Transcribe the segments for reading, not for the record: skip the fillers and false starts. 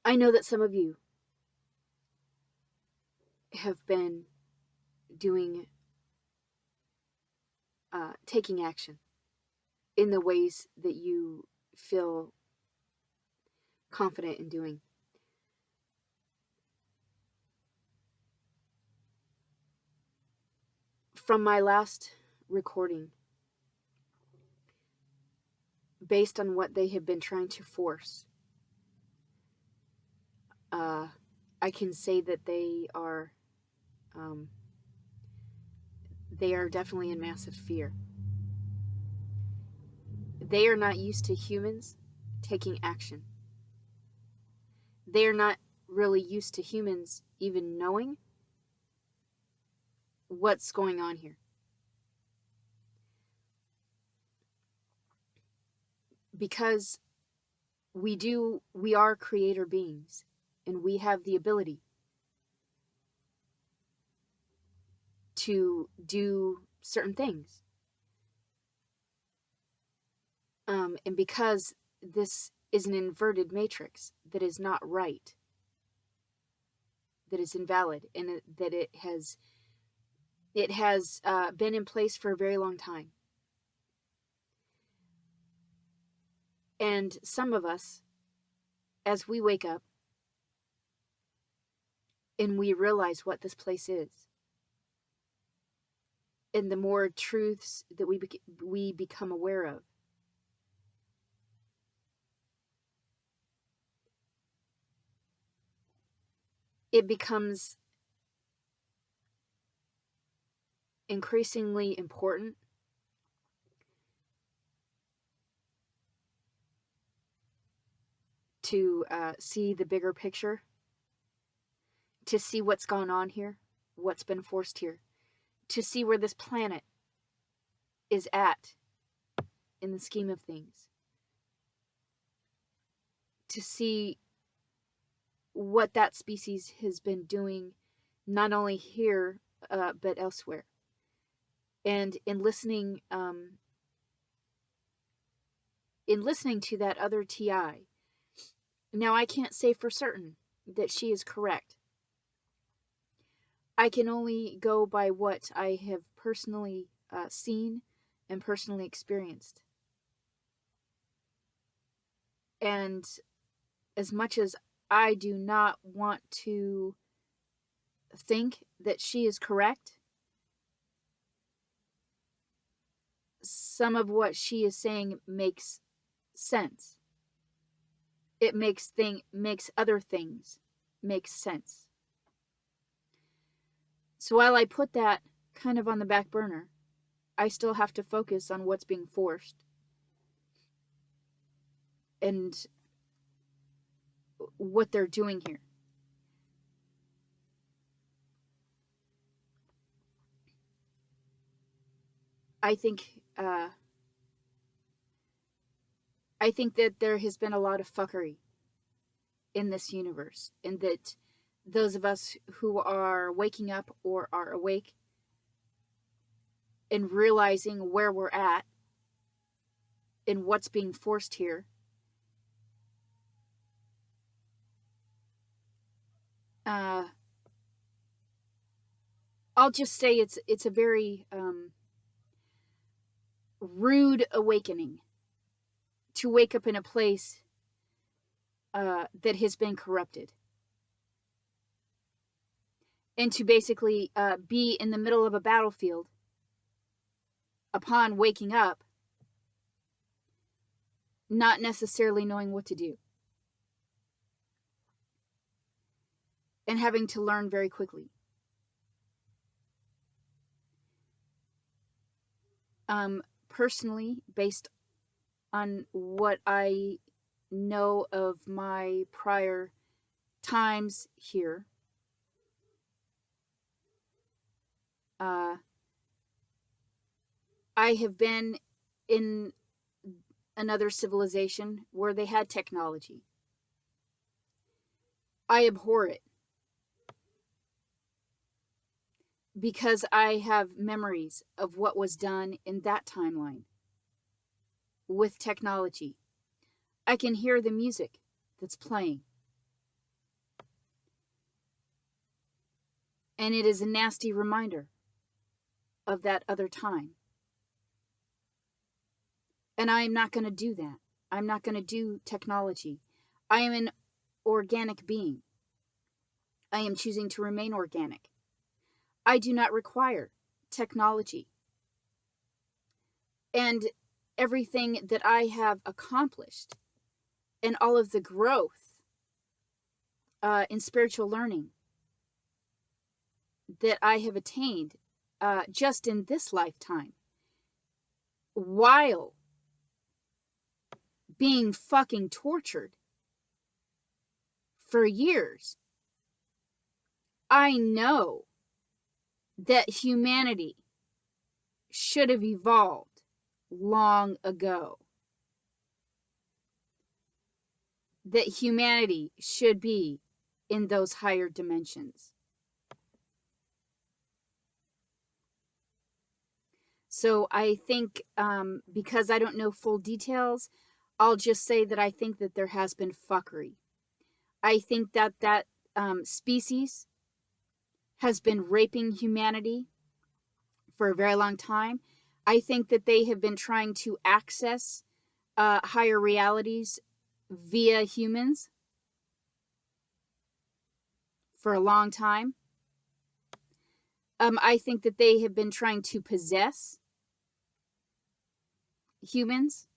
I know that some of you have been doing, taking action in the ways that you feel confident in doing. From my last recording, based on what they have been trying to force, I can say that they are definitely in massive fear. They are not used to humans taking action. They are not really used to humans even knowing what's going on here. Because we are creator beings, and we have the ability to do certain things. And because this is an inverted matrix that is not right, that is invalid, and that it has been in place for a very long time. And some of us, as we wake up and we realize what this place is, and the more truths that we become aware of, it becomes increasingly important to see the bigger picture, to see what's gone on here, what's been forced here, to see where this planet is at in the scheme of things, to see what that species has been doing, not only here, but elsewhere. And in listening to that other TI, now I can't say for certain that she is correct. I can only go by what I have personally seen and personally experienced. And as much as I do not want to think that she is correct, some of what she is saying makes sense. It makes other things make sense. So while I put that kind of on the back burner, I still have to focus on what's being forced and what they're doing here. I think that there has been a lot of fuckery in this universe, and that those of us who are waking up or are awake and realizing where we're at and what's being forced here, I'll just say it's a very rude awakening to wake up in a place that has been corrupted, and to basically be in the middle of a battlefield upon waking up, not necessarily knowing what to do, and having to learn very quickly. Personally, based on what I know of my prior times here, I have been in another civilization where they had technology. I abhor it because I have memories of what was done in that timeline with technology. I can hear the music that's playing. And it is a nasty reminder of that other time. And I am not going to do that. I'm not going to do technology. I am an organic being. I am choosing to remain organic. I do not require technology. And everything that I have accomplished and all of the growth in spiritual learning that I have attained just in this lifetime, while being fucking tortured for years, I know that humanity should have evolved long ago. That humanity should be in those higher dimensions. So I think, because I don't know full details, I'll just say that I think that there has been fuckery. I think that species has been raping humanity for a very long time. I think that they have been trying to access higher realities via humans for a long time. I think that they have been trying to possess humans.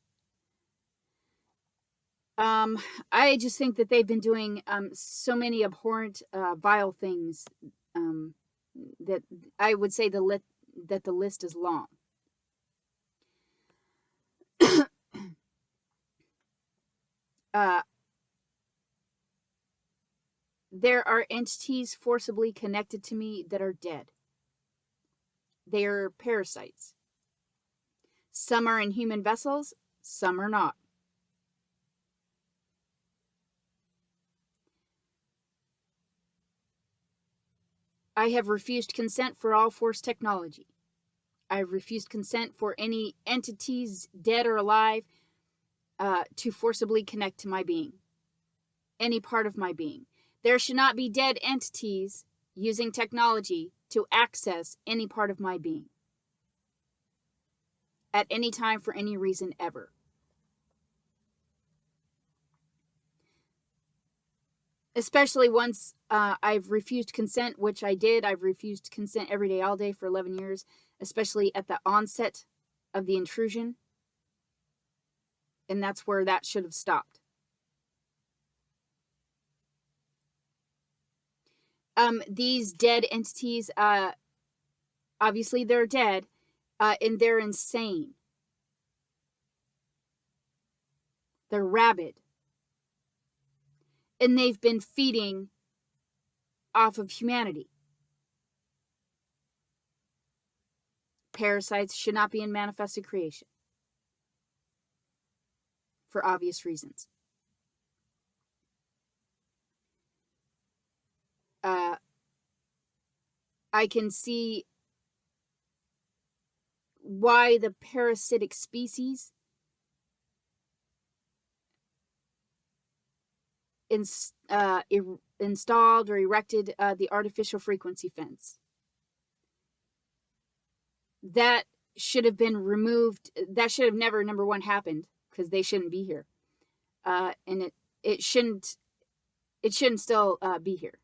I just think that they've been doing so many abhorrent, vile things that I would say that the list is long. There are entities forcibly connected to me that are dead. They are parasites. Some are in human vessels, some are not. I have refused consent for all force technology. I have refused consent for any entities, dead or alive, to forcibly connect to my being. Any part of my being. There should not be dead entities using technology to access any part of my being. At any time, for any reason, ever. Especially once I've refused consent, which I did. I've refused consent every day, all day for 11 years, especially at the onset of the intrusion. And that's where that should have stopped. These dead entities, obviously they're dead, and they're insane. They're rabid. And they've been feeding off of humanity. Parasites should not be in manifested creation. For obvious reasons. I can see why the parasitic species installed or erected the artificial frequency fence. That should have been removed. That should have never, number one, happened, because they shouldn't be here. And it shouldn't still be here.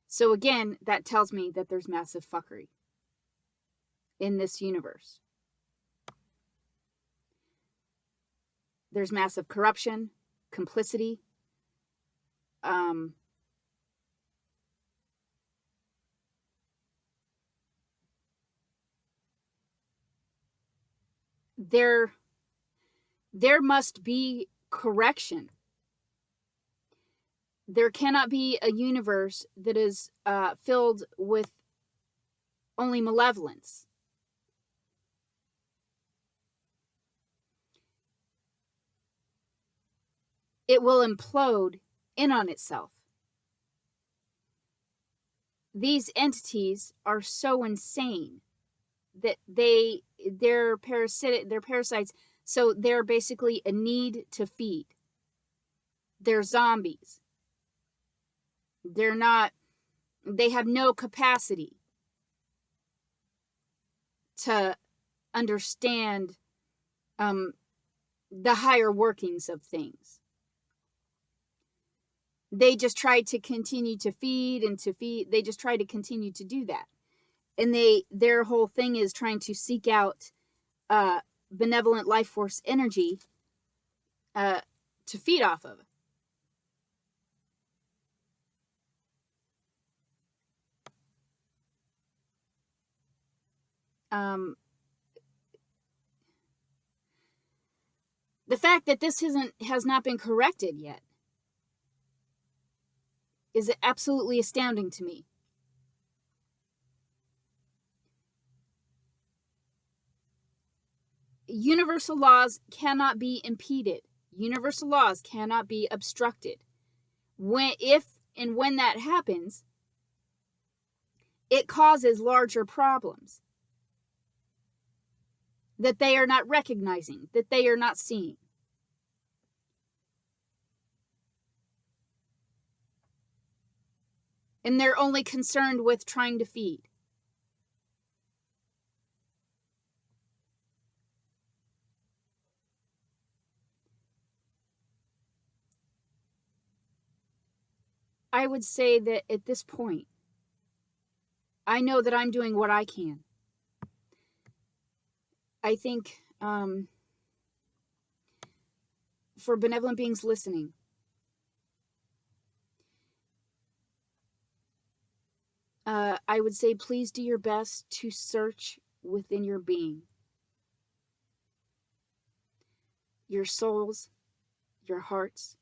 So again, that tells me that there's massive fuckery in this universe. There's massive corruption, complicity. There must be correction. There cannot be a universe that is filled with only malevolence. It will implode in on itself. These entities are so insane that they're parasites, so they're basically a need to feed. They're zombies. They have no capacity to understand the higher workings of things. They just try to continue to feed and to feed. They just try to continue to do that. And their whole thing is trying to seek out benevolent life force energy to feed off of. The fact that this has not been corrected yet is absolutely astounding to me. Universal laws cannot be impeded. Universal laws cannot be obstructed. When that happens, it causes larger problems that they are not recognizing, that they are not seeing. And they're only concerned with trying to feed. I would say that at this point, I know that I'm doing what I can. I think for benevolent beings listening, I would say please do your best to search within your being, your souls, your hearts.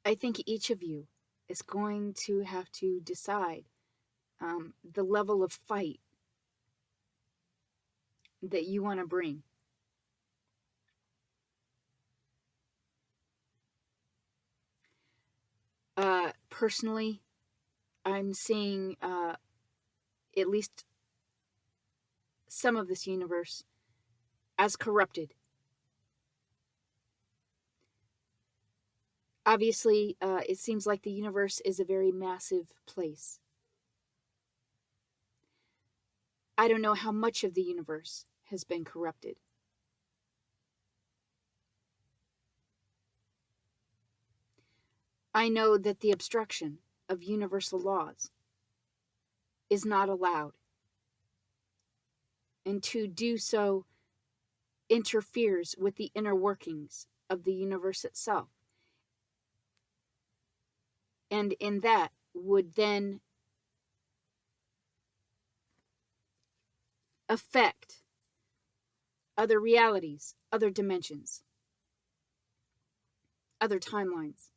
I think each of you is going to have to decide the level of fight that you want to bring. Personally, I'm seeing at least some of this universe as corrupted. Obviously, it seems like the universe is a very massive place. I don't know how much of the universe has been corrupted. I know that the obstruction of universal laws is not allowed, and to do so interferes with the inner workings of the universe itself. And in that would then affect other realities, other dimensions, other timelines.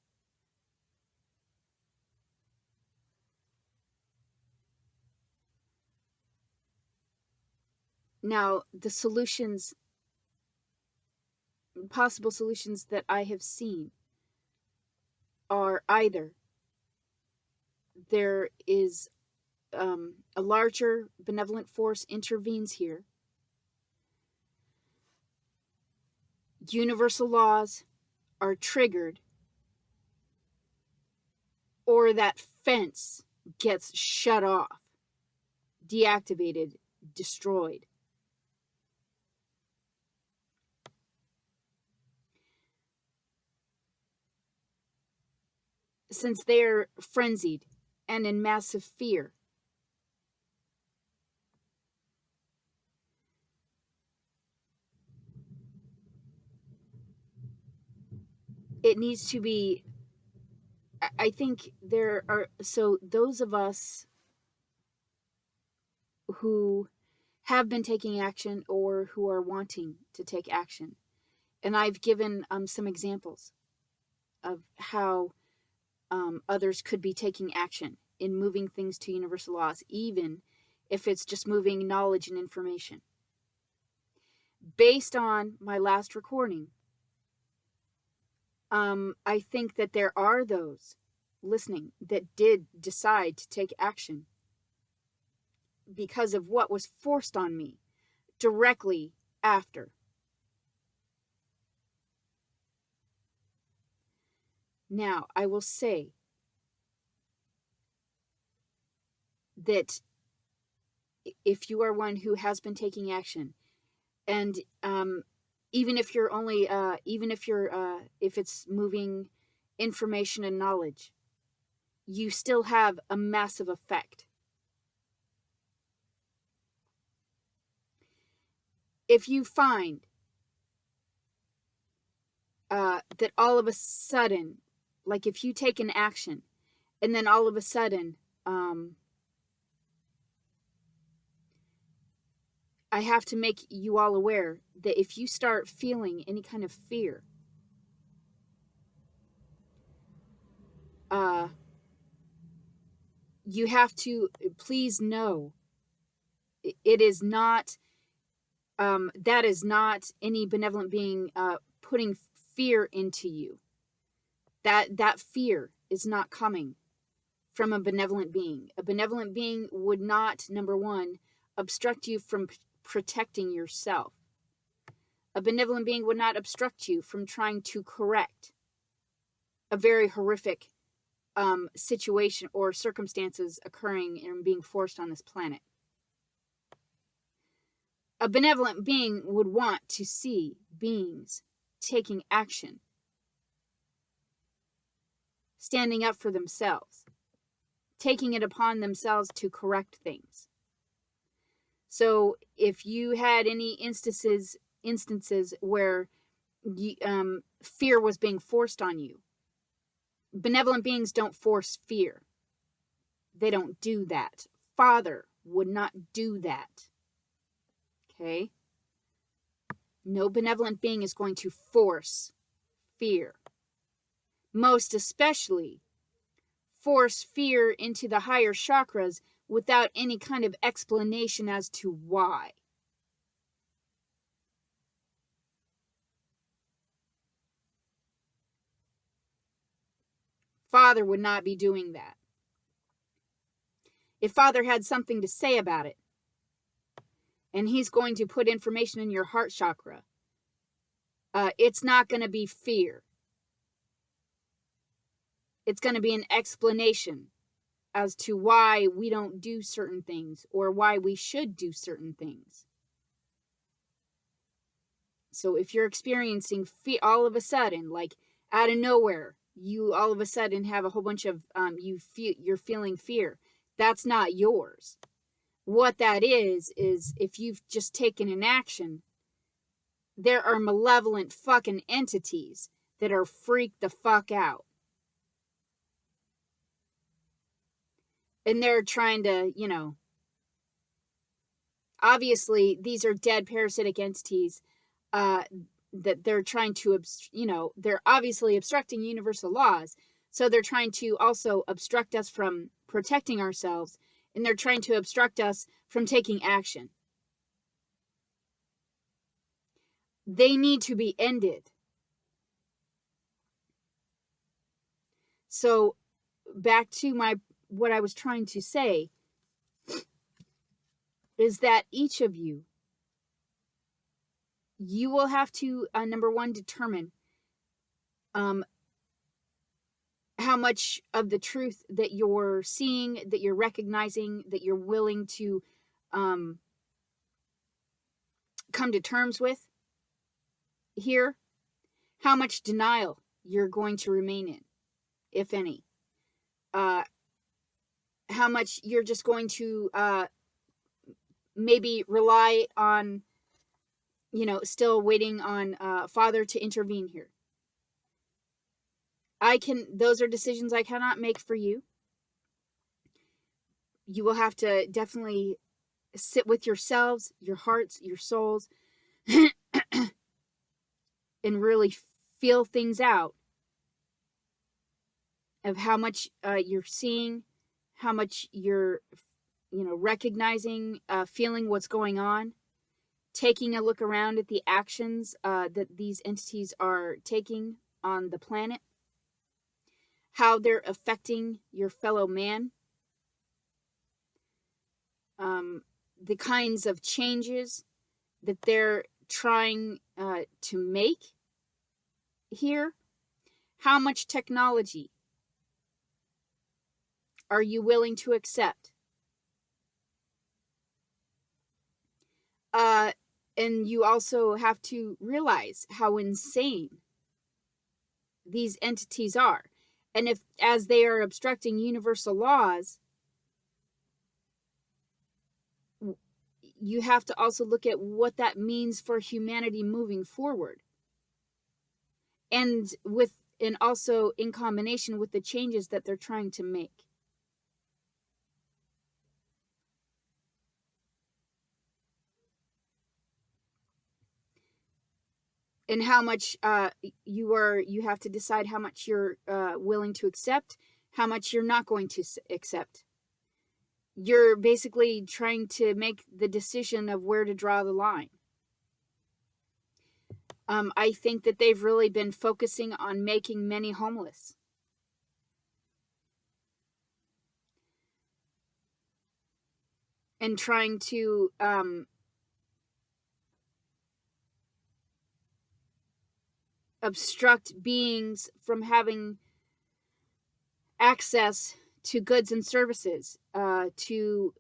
Now, the solutions, possible solutions that I have seen are either there is a larger benevolent force intervenes here, universal laws are triggered, or that fence gets shut off, deactivated, destroyed. Since they're frenzied and in massive fear, it needs to be, I think there are, so those of us who have been taking action or who are wanting to take action, and I've given some examples of how others could be taking action in moving things to universal laws, even if it's just moving knowledge and information. Based on my last recording, I think that there are those listening that did decide to take action because of what was forced on me directly after. Now, I will say that if you are one who has been taking action, and even if you're only, if it's moving information and knowledge, you still have a massive effect. If you find that all of a sudden, like if you take an action and then all of a sudden, I have to make you all aware that if you start feeling any kind of fear, you have to please know it is not, that is not any benevolent being putting fear into you. That fear is not coming from a benevolent being. A benevolent being would not, number one, obstruct you from protecting yourself. A benevolent being would not obstruct you from trying to correct a very horrific situation or circumstances occurring and being forced on this planet. A benevolent being would want to see beings taking action, standing up for themselves, taking it upon themselves to correct things. So if you had any instances where fear was being forced on you, benevolent beings don't force fear. They don't do that. Father would not do that. Okay? No benevolent being is going to force fear. Most especially, force fear into the higher chakras without any kind of explanation as to why. Father would not be doing that. If Father had something to say about it, and he's going to put information in your heart chakra, it's not going to be fear. It's going to be an explanation as to why we don't do certain things or why we should do certain things. So if you're experiencing fear all of a sudden, like out of nowhere, you all of a sudden have a whole bunch of, you're feeling fear. That's not yours. What that is if you've just taken an action, there are malevolent fucking entities that are freaked the fuck out. And they're trying to, obviously these are dead parasitic entities that they're trying to, they're obviously obstructing universal laws. So they're trying to also obstruct us from protecting ourselves, and they're trying to obstruct us from taking action. They need to be ended. So back to what I was trying to say is that each of you will have to, number one, determine how much of the truth that you're seeing, that you're recognizing, that you're willing to come to terms with here, how much denial you're going to remain in, if any. How much you're just going to maybe rely on, still waiting on Father to intervene here. Those are decisions I cannot make for you. You will have to definitely sit with yourselves, your hearts, your souls, and really feel things out of how much you're seeing, how much you're, recognizing, feeling what's going on, taking a look around at the actions that these entities are taking on the planet, how they're affecting your fellow man, the kinds of changes that they're trying to make here. How much technology are you willing to accept? And you also have to realize how insane these entities are. And if, as they are obstructing universal laws, you have to also look at what that means for humanity moving forward. And also in combination with the changes that they're trying to make. And how much you have to decide how much you're willing to accept, how much you're not going to accept. You're basically trying to make the decision of where to draw the line. I think that they've really been focusing on making many homeless. And trying to obstruct beings from having access to goods and services, to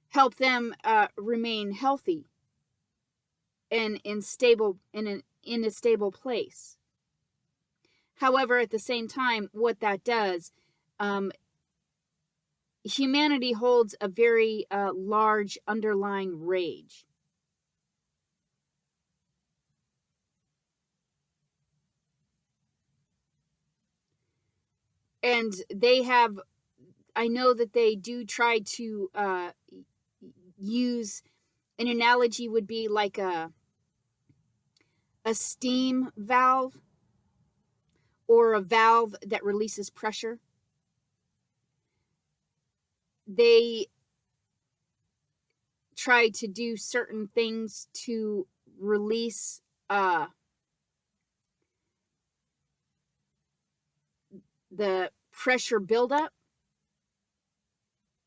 help them remain healthy and in a stable place. However, at the same time, what that does, humanity holds a very large underlying rage. And they have, I know that they do try to use, an analogy would be like a steam valve or a valve that releases pressure. They try to do certain things to release the pressure buildup,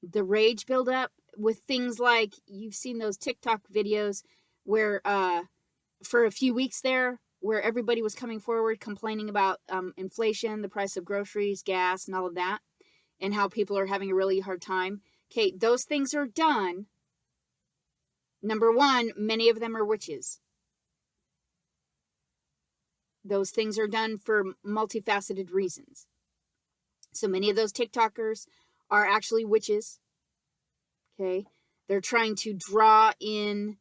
the rage buildup, with things like, you've seen those TikTok videos where for a few weeks there, where everybody was coming forward complaining about inflation, the price of groceries, gas, and all of that, and how people are having a really hard time. Okay, those things are done. Number one, many of them are witches. Those things are done for multifaceted reasons. So many of those TikTokers are actually witches. Okay, they're trying to draw in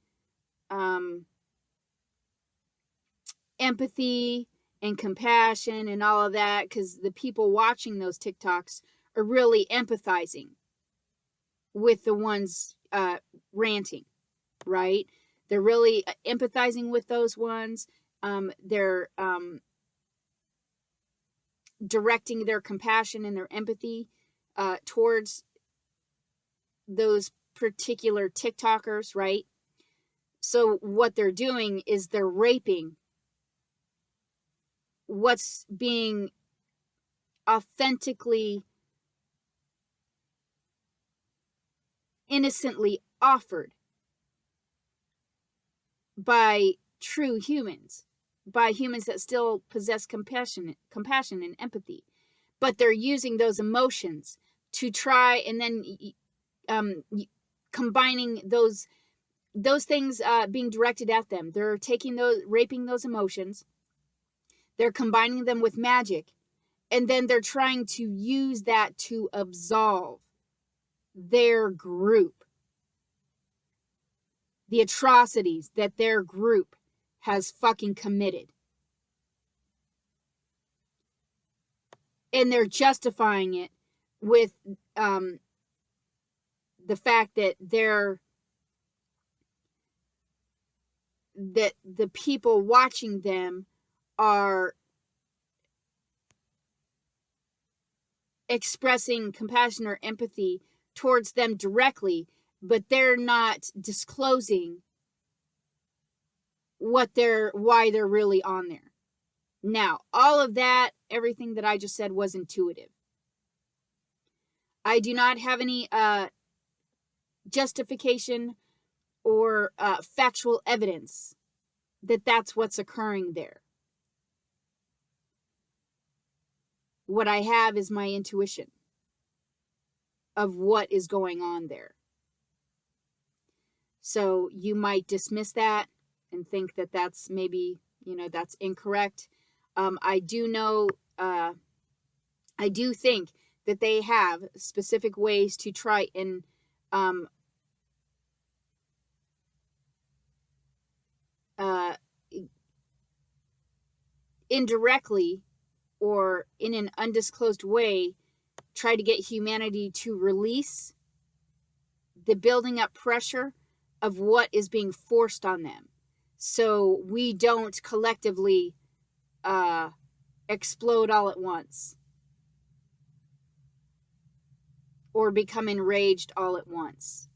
empathy and compassion and all of that, because the people watching those TikToks are really empathizing with the ones ranting, right? They're really empathizing with those ones. They're directing their compassion and their empathy towards those particular TikTokers, right? So what they're doing is they're raping what's being authentically, innocently offered by true humans, by humans that still possess compassion and empathy. But they're using those emotions to try, and then combining those things being directed at them. They're taking those, raping those emotions, they're combining them with magic, and then they're trying to use that to absolve their group, the atrocities that their group has fucking committed. And they're justifying it with the fact that the people watching them are expressing compassion or empathy towards them directly, but they're not disclosing why they're really on there. Now, all of that, everything that I just said was intuitive. I do not have any justification or factual evidence that that's what's occurring there. What I have is my intuition of what is going on there. So you might dismiss that and think that that's maybe, that's incorrect. I do know, I do think that they have specific ways to try and indirectly or in an undisclosed way try to get humanity to release the building up pressure of what is being forced on them, so we don't collectively explode all at once or become enraged all at once.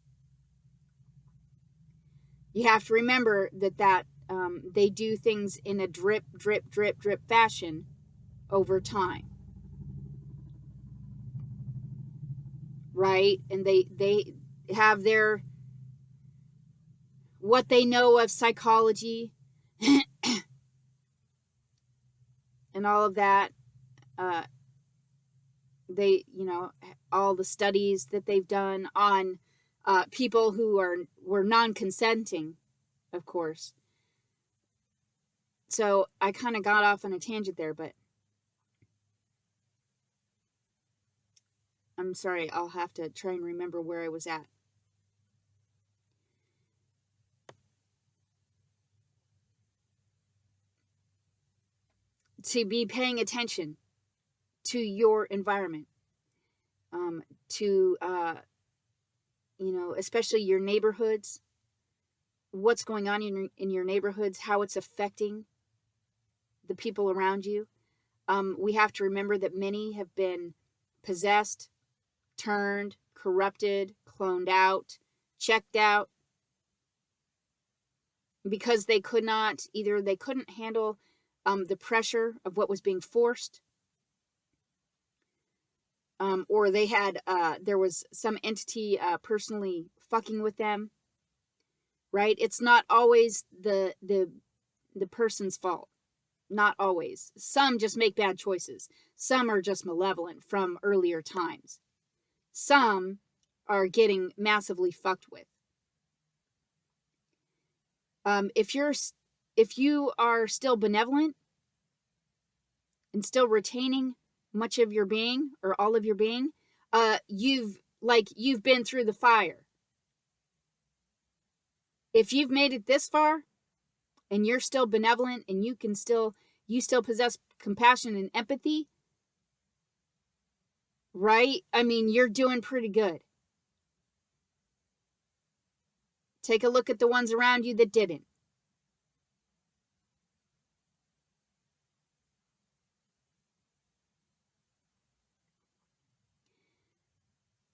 You have to remember that they do things in a drip, drip, drip, drip fashion over time, right? And they have their, what they know of psychology and all of that. They, all the studies that they've done on people who were non-consenting, of course. So I kind of got off on a tangent there, but I'm sorry, I'll have to try and remember where I was at. To be paying attention to your environment, to, especially your neighborhoods, what's going on in your neighborhoods, how it's affecting the people around you. We have to remember that many have been possessed, turned, corrupted, cloned out, checked out, because they could not, either they couldn't handle the pressure of what was being forced, or they had, there was some entity personally fucking with them, right? It's not always the person's fault. Not always. Some just make bad choices. Some are just malevolent from earlier times. Some are getting massively fucked with. If you are still benevolent and still retaining much of your being or all of your being, you've been through the fire. If you've made it this far and you're still benevolent and you still possess compassion and empathy, right? I mean, you're doing pretty good. Take a look at the ones around you that didn't.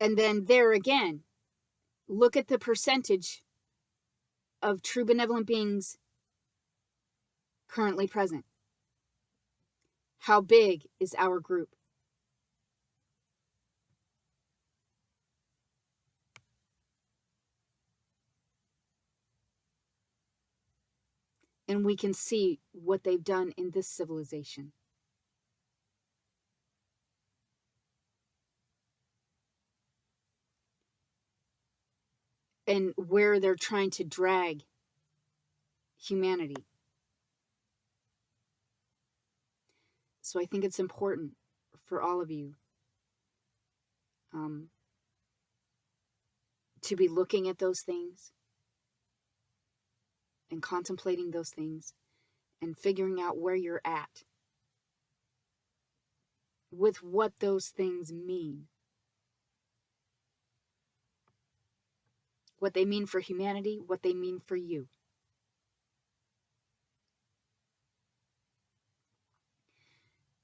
And then there again, look at the percentage of true benevolent beings currently present. How big is our group? And we can see what they've done in this civilization. And where they're trying to drag humanity. So I think it's important for all of you to be looking at those things and contemplating those things and figuring out where you're at with what those things mean. What they mean for humanity, what they mean for you.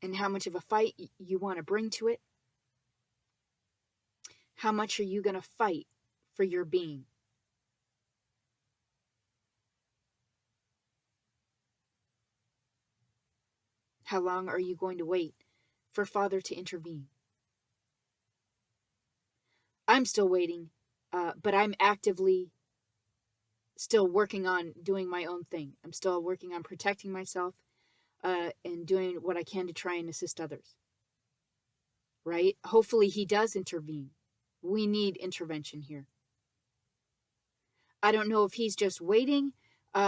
And how much of a fight you want to bring to it. How much are you going to fight for your being? How long are you going to wait for Father to intervene? I'm still waiting, but I'm actively still working on doing my own thing. I'm still working on protecting myself and doing what I can to try and assist others. Right? Hopefully he does intervene. We need intervention here. I don't know if he's just waiting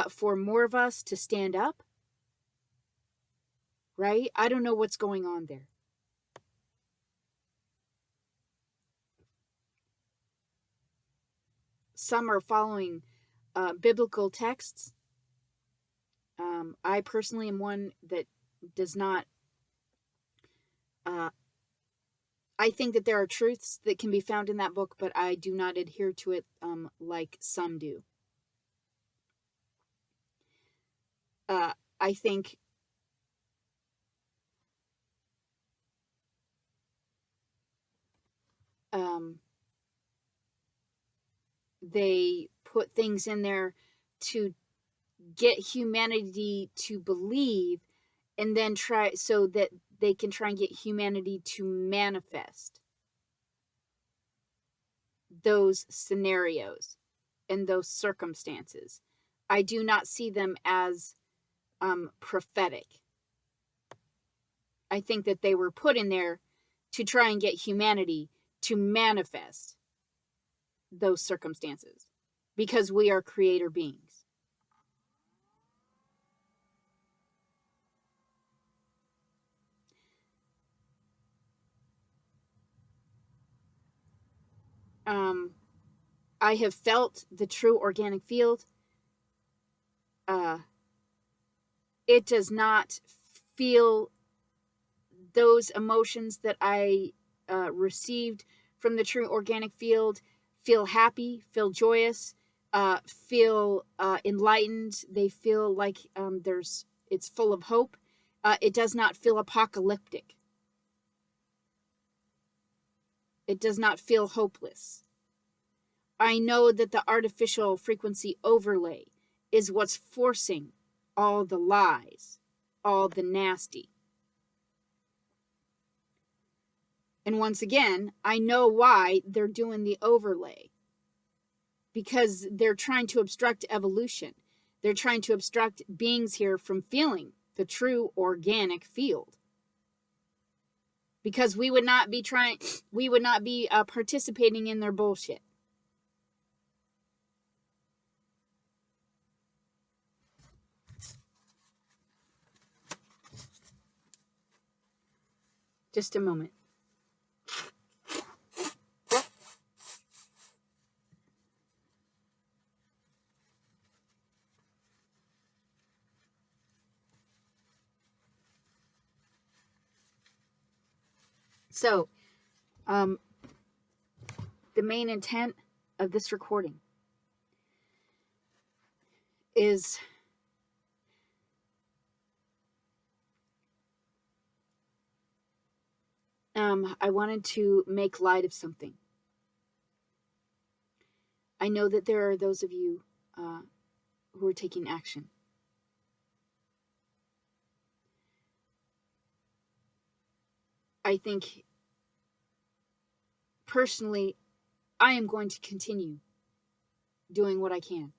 for more of us to stand up. Right? I don't know what's going on there. Some are following biblical texts. I personally am one that does not. I think that there are truths that can be found in that book, but I do not adhere to it like some do. I think they put things in there to get humanity to believe, and then try so that they can try and get humanity to manifest those scenarios and those circumstances. I do not see them as prophetic. I think that they were put in there to try and get humanity to manifest those circumstances, because we are creator beings. I have felt the true organic field. It does not feel those emotions that I received from the true organic field. Feel happy, feel joyous, feel enlightened. They feel like it's full of hope. It does not feel apocalyptic. It does not feel hopeless. I know that the artificial frequency overlay is what's forcing all the lies, all the nasty. And once again, I know why they're doing the overlay. Because they're trying to obstruct evolution. They're trying to obstruct beings here from feeling the true organic field. Because we would not be participating in their bullshit. Just a moment. So, the main intent of this recording is I wanted to make light of something. I know that there are those of you who are taking action. I think, personally, I am going to continue doing what I can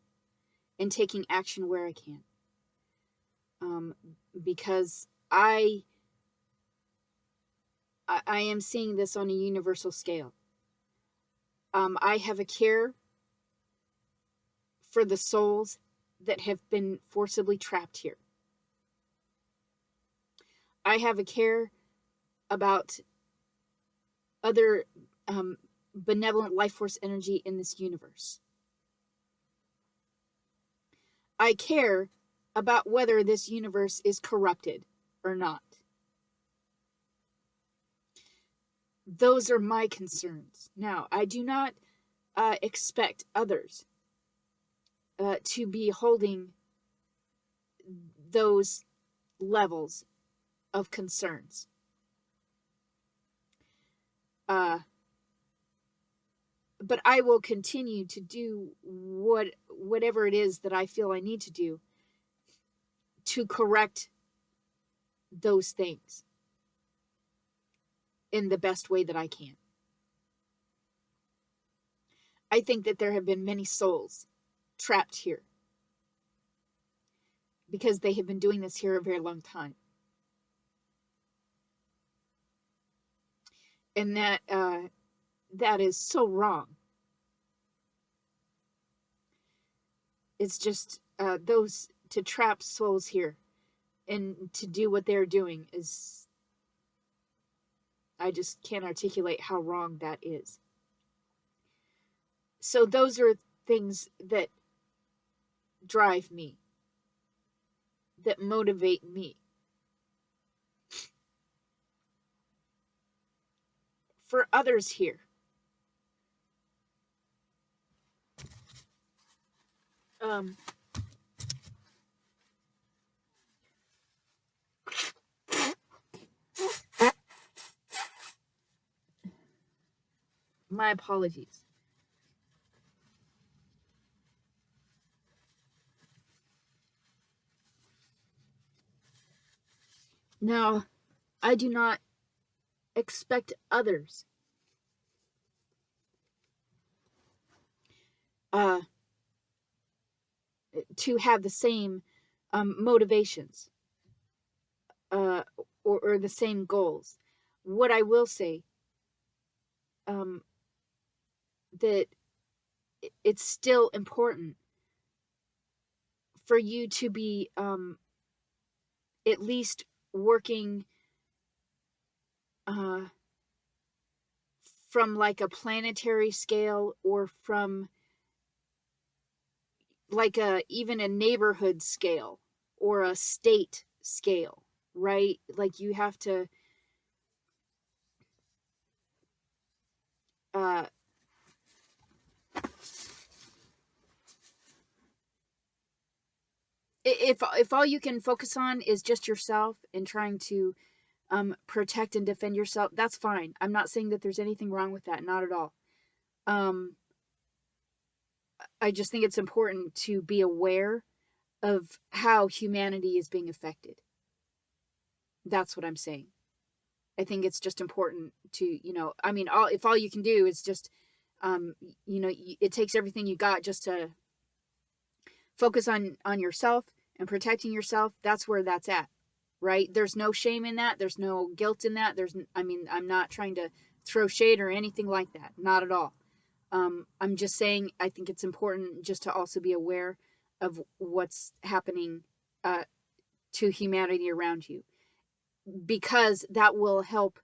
and taking action where I can. Because I am seeing this on a universal scale. I have a care for the souls that have been forcibly trapped here. I have a care about other benevolent life force energy in this universe. I care about whether this universe is corrupted or not. Those are my concerns. Now, I do not expect others to be holding those levels of concerns. But I will continue to do whatever it is that I feel I need to do to correct those things in the best way that I can. I think that there have been many souls trapped here because they have been doing this here a very long time. And that is so wrong. It's just those to trap souls here and to do what they're doing is, I just can't articulate how wrong that is. So those are things that drive me, that motivate me. For others here, my apologies. Now, I do not expect others to have the same motivations or the same goals. What I will say, that it's still important for you to be at least working from like a planetary scale, or from like even a neighborhood scale or a state scale, right? Like you have to if all you can focus on is just yourself and trying to protect and defend yourself, that's fine. I'm not saying that there's anything wrong with that, not at all. I just think it's important to be aware of how humanity is being affected. That's what I'm saying. I think it's just important to, I mean, if all you can do is just, it takes everything you got just to focus on yourself and protecting yourself. That's where that's at, right? There's no shame in that. There's no guilt in that. I'm not trying to throw shade or anything like that. Not at all. I'm just saying, I think it's important just to also be aware of what's happening to humanity around you, because that will help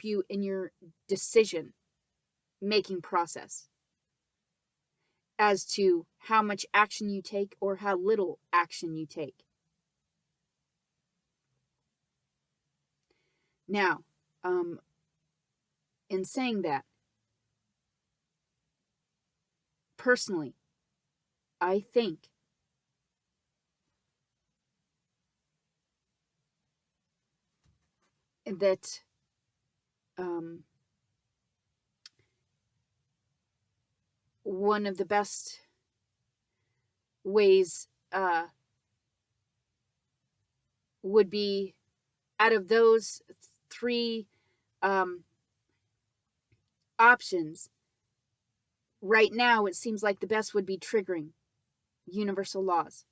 you in your decision making process as to how much action you take or how little action you take. Now, in saying that, personally, I think that one of the best ways would be, out of those three options, right now it seems like the best would be triggering universal laws.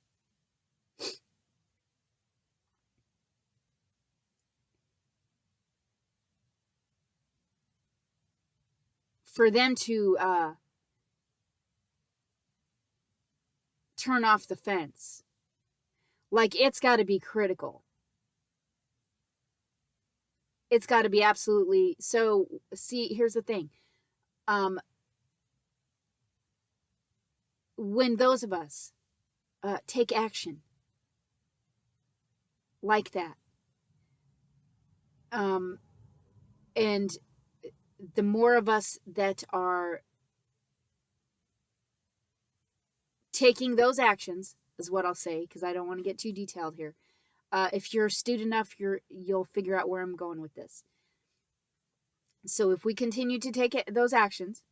For them to turn off the fence. Like, it's got to be critical. It's got to be absolutely. So, see, here's the thing. When those of us take action like that, and the more of us that are taking those actions, is what I'll say, because I don't want to get too detailed here. If you're astute enough, you'll figure out where I'm going with this. So if we continue to take those actions,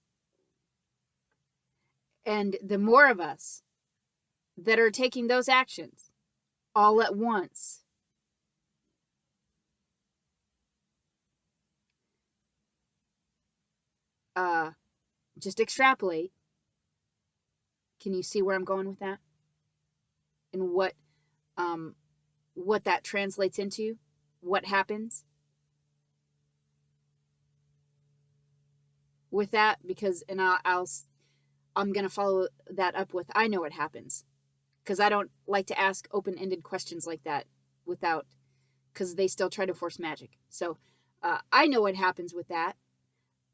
and the more of us that are taking those actions all at once, just extrapolate. Can you see where I'm going with that? And what that translates into? What happens with that? Because, and I'm going to follow that up with, I know what happens. Because I don't like to ask open-ended questions like that without, because they still try to force magic. So I know what happens with that.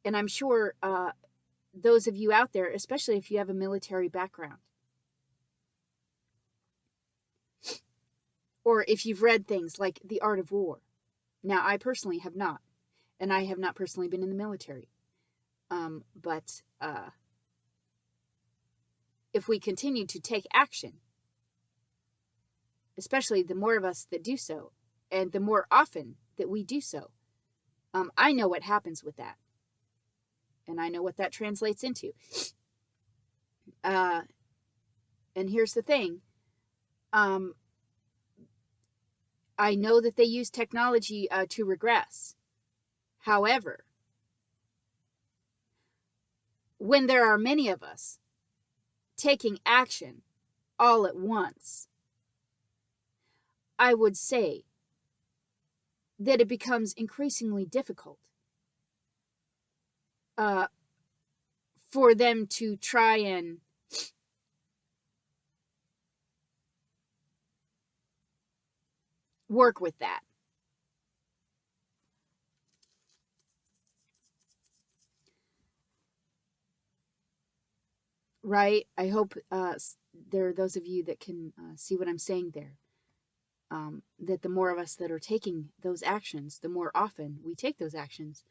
And I'm sure those of you out there, especially if you have a military background, or if you've read things like The Art of War. Now, I personally have not, and I have not personally been in the military. But if we continue to take action, especially the more of us that do so, and the more often that we do so, I know what happens with that. And I know what that translates into. And here's the thing. I know that they use technology to regress. However, when there are many of us taking action all at once, I would say that it becomes increasingly difficult for them to try and work with that. Right? I hope there are those of you that can see what I'm saying there. That the more of us that are taking those actions, the more often we take those actions,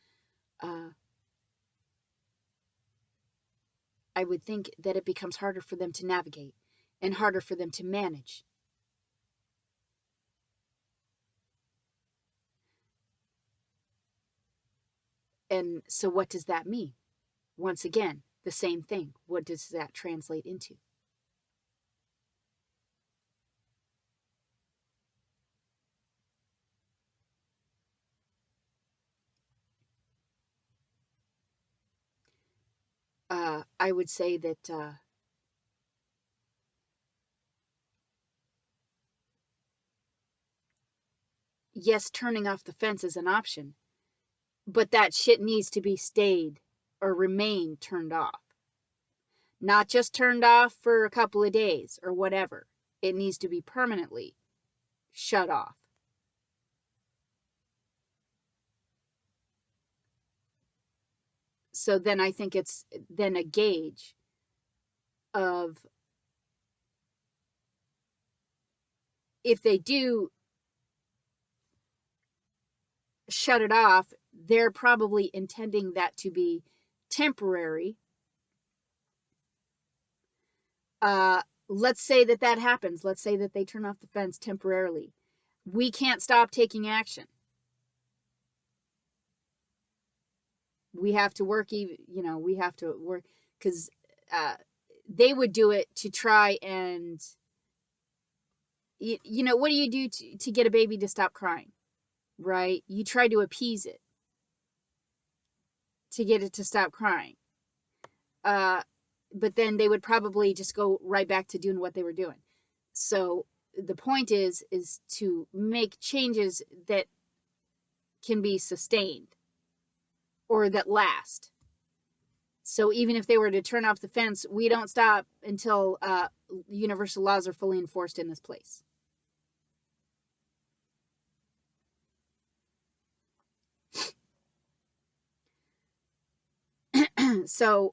I would think that it becomes harder for them to navigate and harder for them to manage. And so what does that mean? Once again, the same thing. What does that translate into? I would say that yes, turning off the fence is an option, but that shit needs to be stayed or remain turned off. Not just turned off for a couple of days or whatever. It needs to be permanently shut off. So then I think it's then a gauge of if they do shut it off, they're probably intending that to be temporary. Let's say that happens. Let's say that they turn off the fence temporarily. We can't stop taking action. We have to work, we have to work because they would do it to try and, what do you do to get a baby to stop crying, right? You try to appease it to get it to stop crying. But then they would probably just go right back to doing what they were doing. So the point is to make changes that can be sustained or that last. So even if they were to turn off the fence, we don't stop until universal laws are fully enforced in this place. So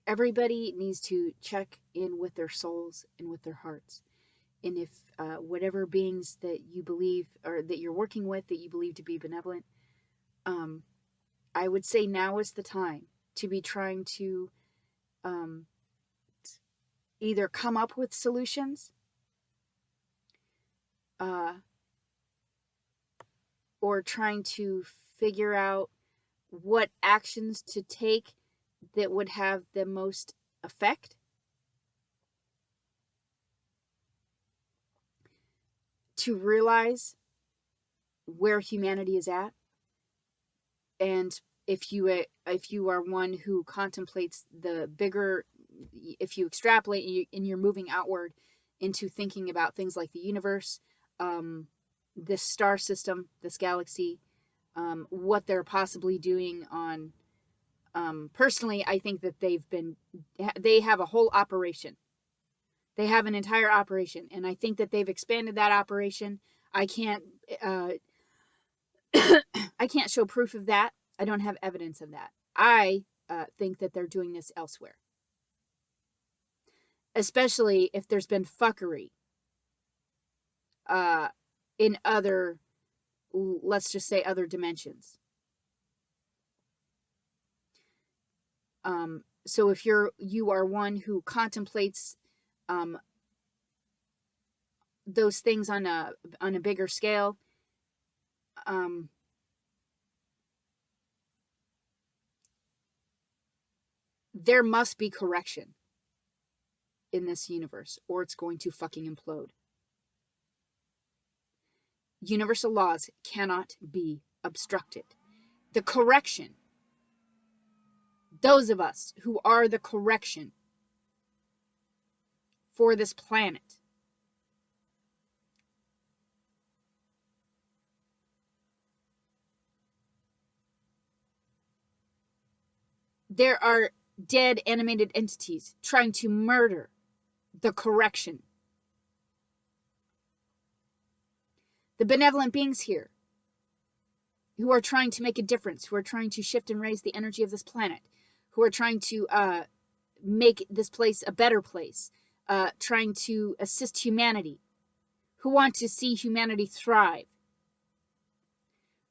everybody needs to check in with their souls and with their hearts. And if whatever beings that you believe or that you're working with that you believe to be benevolent, I would say now is the time to be trying to either come up with solutions or trying to figure out what actions to take that would have the most effect. To realize where humanity is at. And if you are one who contemplates the bigger, if you extrapolate and you're moving outward into thinking about things like the universe, this star system, this galaxy, what they're possibly doing on, personally, I think that they have a whole operation. They have an entire operation, and I think that they've expanded that operation. I can't show proof of that. I don't have evidence of that. I think that they're doing this elsewhere. Especially if there's been fuckery in other, let's just say, other dimensions. So if you are one who contemplates those things on a bigger scale, there must be correction in this universe, or it's going to fucking implode. Universal laws cannot be obstructed. The correction, those of us who are the correction for this planet, there are dead animated entities trying to murder the correction. The benevolent beings here who are trying to make a difference, who are trying to shift and raise the energy of this planet, who are trying to make this place a better place, trying to assist humanity, who want to see humanity thrive,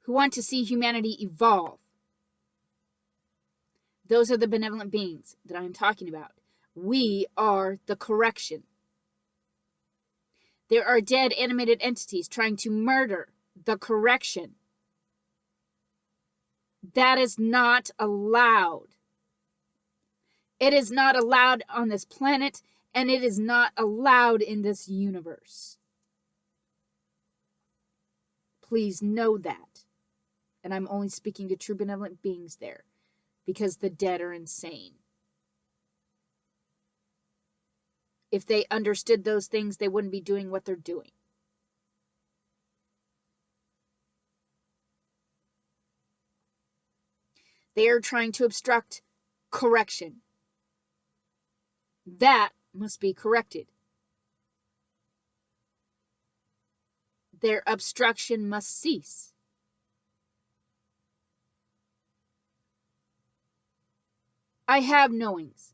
who want to see humanity evolve. Those are the benevolent beings that I'm talking about. We are the correction. There are dead animated entities trying to murder the correction. That is not allowed. It is not allowed on this planet, and it is not allowed in this universe. Please know that. And I'm only speaking to true benevolent beings there, because the dead are insane. If they understood those things, they wouldn't be doing what they're doing. They are trying to obstruct correction. That must be corrected. Their obstruction must cease. I have knowings.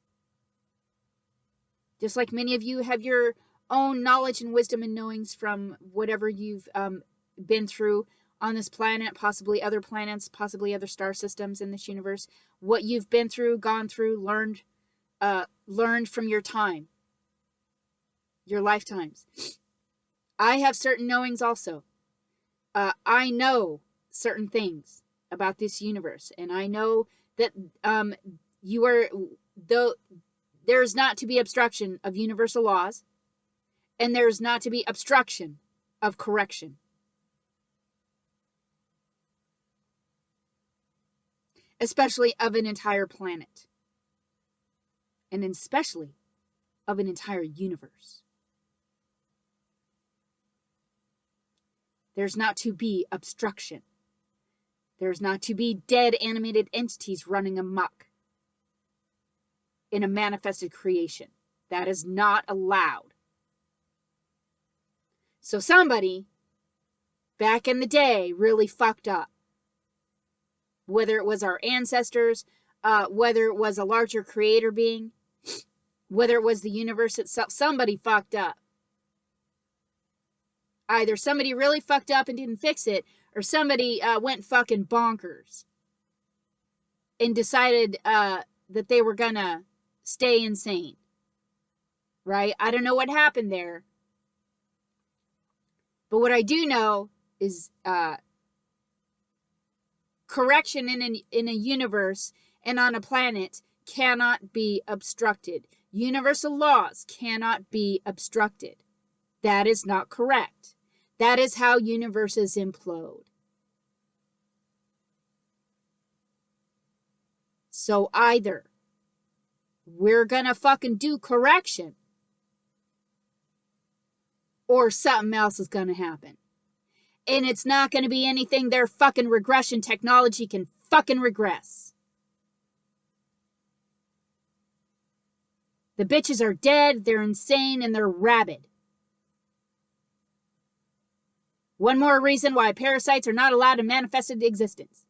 Just like many of you have your own knowledge and wisdom and knowings from whatever you've been through on this planet, possibly other planets, possibly other star systems in this universe. What you've been through, gone through, learned from your time, your lifetimes. I have certain knowings also. I know certain things about this universe, and I know that there's not to be obstruction of universal laws, and there's not to be obstruction of correction. Especially of an entire planet. And especially of an entire universe. There's not to be obstruction. There's not to be dead animated entities running amok in a manifested creation. That is not allowed. So somebody back in the day really fucked up. Whether it was our ancestors, whether it was a larger creator being, whether it was the universe itself, somebody fucked up. Either somebody really fucked up and didn't fix it, or somebody went fucking bonkers and decided that they were gonna stay insane. Right? I don't know what happened there. But what I do know is correction in a universe and on a planet cannot be obstructed. Universal laws cannot be obstructed. That is not correct. That is how universes implode. So either we're gonna fucking do correction, or something else is gonna happen. And it's not gonna be anything their fucking regression technology can fucking regress. The bitches are dead, they're insane, and they're rabid. One more reason why parasites are not allowed to manifest into existence.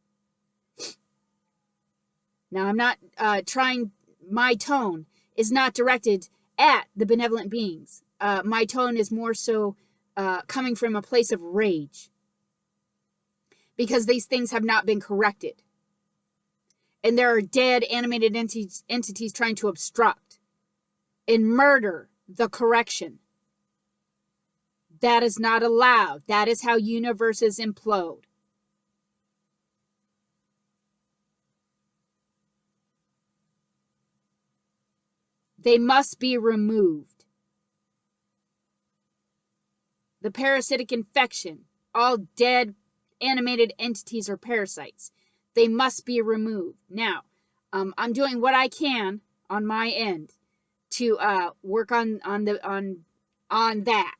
Now, I'm not trying, my tone is not directed at the benevolent beings. My tone is more so coming from a place of rage. Because these things have not been corrected. And there are dead animated entities trying to obstruct and murder the correction. That is not allowed. That is how universes implode. They must be removed. The parasitic infection, all dead animated entities or parasites, they must be removed. Now, I'm doing what I can on my end to work on that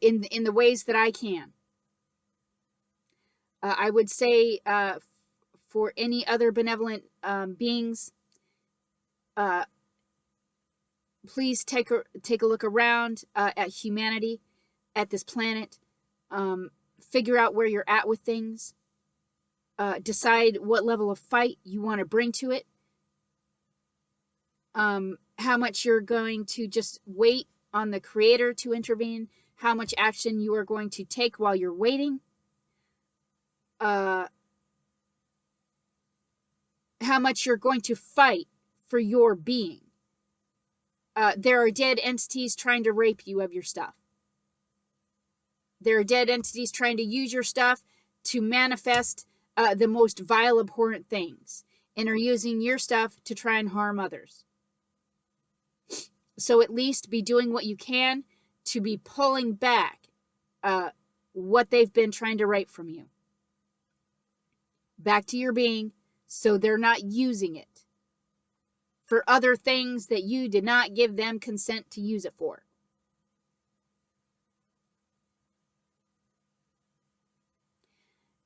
in the ways that I can. I would say for any other benevolent beings, please take a look around at humanity, at this planet. Figure out where you're at with things. Decide what level of fight you want to bring to it. How much you're going to just wait on the Creator to intervene. How much action you are going to take while you're waiting. How much you're going to fight for your being. There are dead entities trying to rape you of your stuff. There are dead entities trying to use your stuff to manifest the most vile, abhorrent things, and are using your stuff to try and harm others. So at least be doing what you can to be pulling back what they've been trying to rape from you. Back to your being, so they're not using it for other things that you did not give them consent to use it for.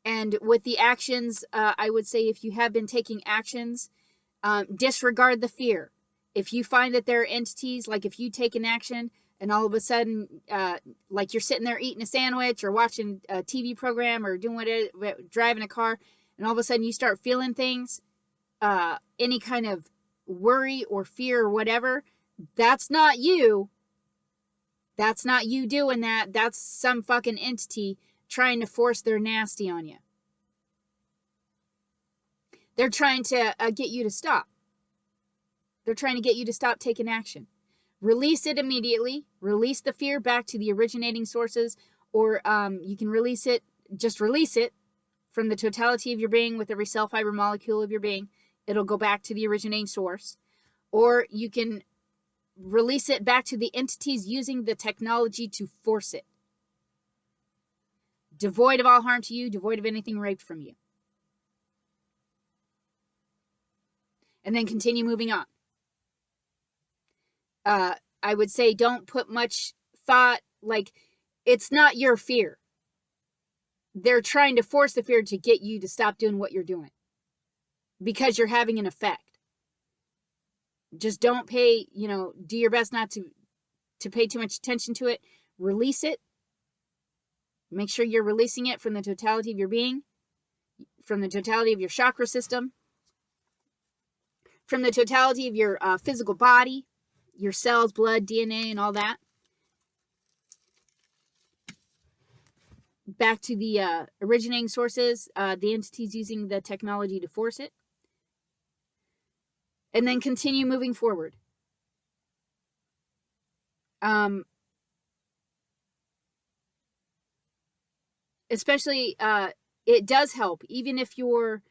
And with the actions, I would say if you have been taking actions, disregard the fear. If you find that there are entities, like if you take an action and all of a sudden, like you're sitting there eating a sandwich or watching a TV program or doing whatever, driving a car, and all of a sudden you start feeling things, any kind of worry or fear or whatever, that's not you. That's not you doing that. That's some fucking entity trying to force their nasty on you. They're trying to get you to stop. They're trying to get you to stop taking action. Release it immediately. Release the fear back to the originating sources, or you can release it, just release it from the totality of your being with every cell, fiber, molecule of your being. It'll go back to the originating source. Or you can release it back to the entities using the technology to force it. Devoid of all harm to you, devoid of anything raped from you. And then continue moving on. I would say don't put much thought, like, it's not your fear. They're trying to force the fear to get you to stop doing what you're doing. Because you're having an effect. Just don't pay, do your best not to pay too much attention to it. Release it. Make sure you're releasing it from the totality of your being, from the totality of your chakra system, from the totality of your physical body, your cells, blood, DNA, and all that. Back to the originating sources, the entities using the technology to force it. And then continue moving forward. especially, it does help, even if you're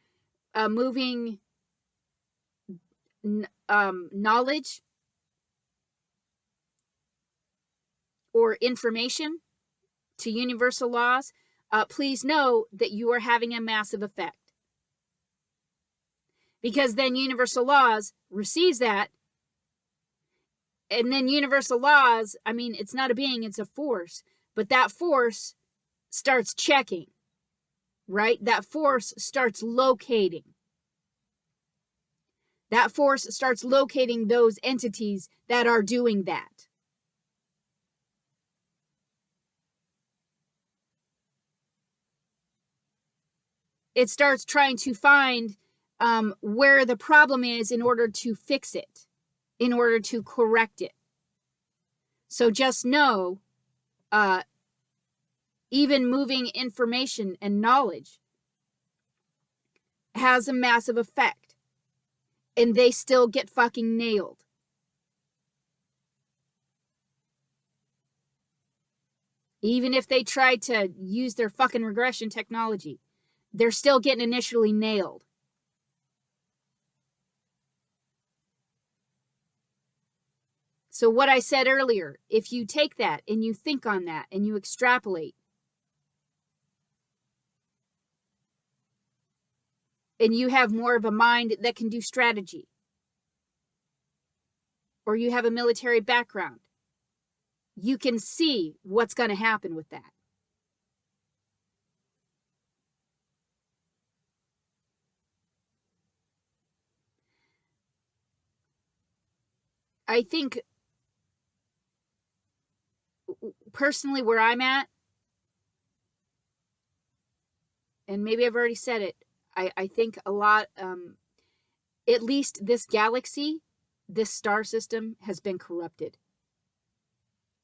moving knowledge or information to universal laws, please know that you are having a massive effect. Because then universal laws receives that, and then universal laws, I mean, it's not a being, it's a force, but that force starts checking, right? That force starts locating. That force starts locating those entities that are doing that. It starts trying to find where the problem is in order to fix it, in order to correct it. So just know, even moving information and knowledge has a massive effect, and they still get fucking nailed. Even if they try to use their fucking regression technology, they're still getting initially nailed. So what I said earlier, if you take that and you think on that and you extrapolate, and you have more of a mind that can do strategy, or you have a military background, you can see what's going to happen with that. I think, personally, where I'm at, and maybe I've already said it, I think a lot, at least this galaxy, this star system has been corrupted.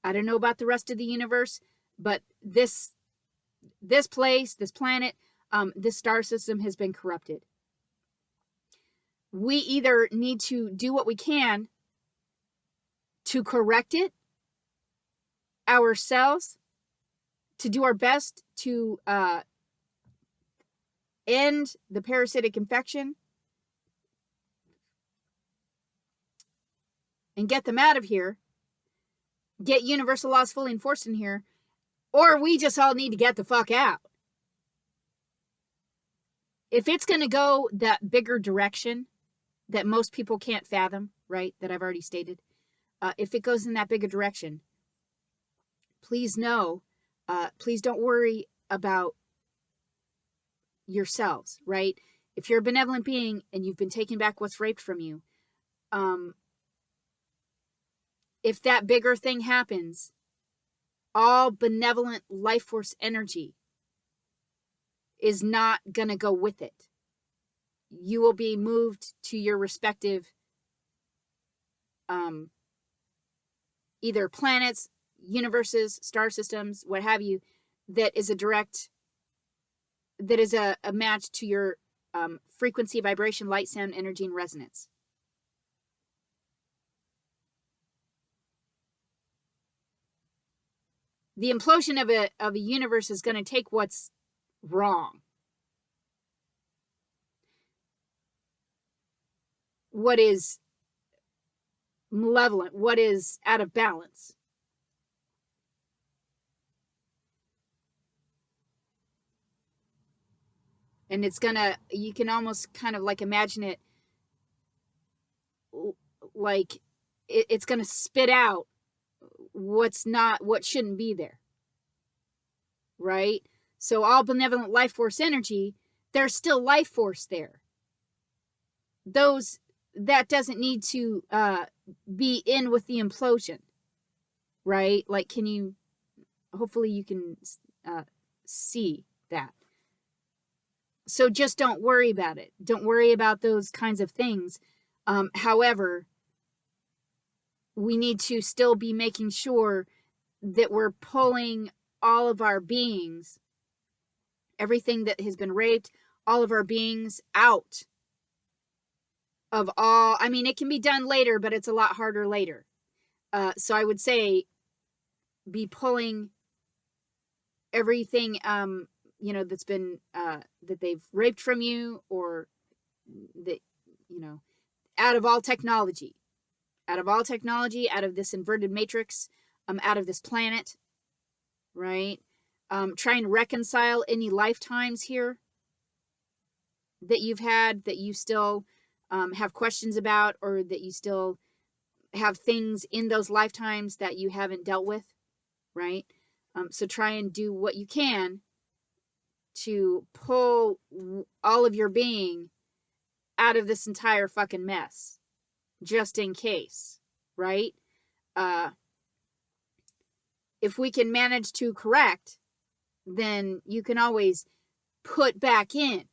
I don't know about the rest of the universe, but this place, this planet, this star system has been corrupted. We either need to do what we can to correct it ourselves, to do our best to end the parasitic infection and get them out of here, get universal laws fully enforced in here, or we just all need to get the fuck out. If it's going to go that bigger direction that most people can't fathom, right, that I've already stated, if it goes in that bigger direction, please know, please don't worry about yourselves, right? If you're a benevolent being and you've been taking back what's raped from you, if that bigger thing happens, all benevolent life force energy is not going to go with it. You will be moved to your respective either planets, universes, star systems, what have you, that is a direct, that is a match to your frequency, vibration, light, sound, energy, and resonance. The implosion of a universe is going to take what's wrong, what is malevolent, what is out of balance. And it's gonna, you can almost kind of like imagine it like it's gonna spit out what's not, what shouldn't be there, right? So all benevolent life force energy, there's still life force there. Those, that doesn't need to be in with the implosion, right? Like, can you, hopefully you can see that. So just don't worry about it. Don't worry about those kinds of things. However, we need to still be making sure that we're pulling all of our beings, everything that has been raped, all of our beings out of all, I mean, it can be done later, but it's a lot harder later. So I would say be pulling everything you know, that's been, that they've raped from you, or that, you know, out of all technology, out of this inverted matrix, out of this planet, right? Try and reconcile any lifetimes here that you've had that you still have questions about, or that you still have things in those lifetimes that you haven't dealt with, right? So try and do what you can to pull all of your being out of this entire fucking mess, just in case, right? If we can manage to correct, then you can always put back in